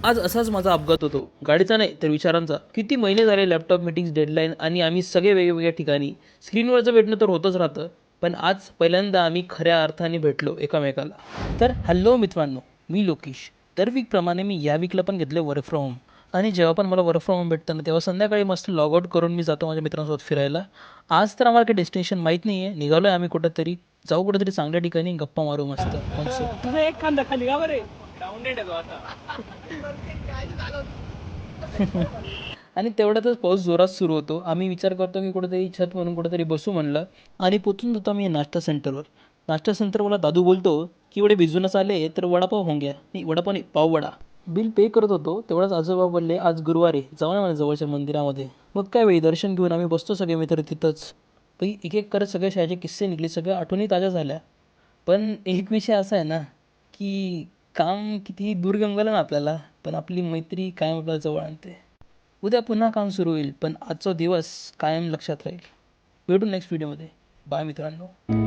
आज असाच माझा अपघात होतो. गाडीचा नाही तर विचारांचा. किती महिने झाले लॅपटॉप मीटिंग्स, डेडलाईन आणि आम्ही सगळे वेगवेगळ्या ठिकाणी. स्क्रीनवरचं भेटणं तर होतच राहतं. पण आज पहिल्यांदा आम्ही खऱ्या अर्थाने भेटलो एकमेकाला. तर हॅलो मित्रांनो, मी लोकेश. दर वीकप्रमाणे मी या वीकला पण घेतले वर्क फ्रॉम होम. आणि जेव्हा पण मला वर्क फ्रॉम होम भेटतं ना, तेव्हा संध्याकाळी मस्त लॉग आउट करून मी जातो माझ्या मित्रांसोबत फिरायला. आज तर आम्हाला काही डेस्टिनेशन माहीत नाही आहे. निघालो आहे आम्ही कुठंतरी. जाऊ कुठेतरी चांगल्या ठिकाणी गप्पा मारू मस्त. तुझा एक खांदा खाली का बरे डाऊनडेड आहे तो आता. आणि तेवढ्यातच पाऊस जोरात सुरू होतो. आम्ही विचार करतो की कुठेतरी छत म्हणून कुठेतरी बसू म्हणलं आणि पोचून जातो आम्ही नाश्ता सेंटरवर. नाश्ता सेंटरवाला दादू बोलतो की एवढे भिजूनच आले तर वडापाव होऊन घ्या. नाही वडापाव नाही, पाववडा. बिल पे करत होतो तेवढाच आजोबा बोलले आज गुरुवारी जाऊ ना मला जवळच्या मंदिरामध्ये. मग काय वेळी दर्शन घेऊन आम्ही बसतो सगळे मित्र तिथंच. बाई एक एक करत सगळे शाळेचे किस्से निघले, सगळ्या आठवणी ताज्या झाल्या. पण एक विषय असा आहे ना की काम कितीही दूर घेऊन गेलं ना आपल्याला, पण आपली मैत्री कायम आपल्याला जवळ आणते. उद्या पुन्हा काम सुरू होईल, पण आजचा दिवस कायम लक्षात राहील. भेटू नेक्स्ट व्हिडिओमध्ये. बाय मित्रांनो.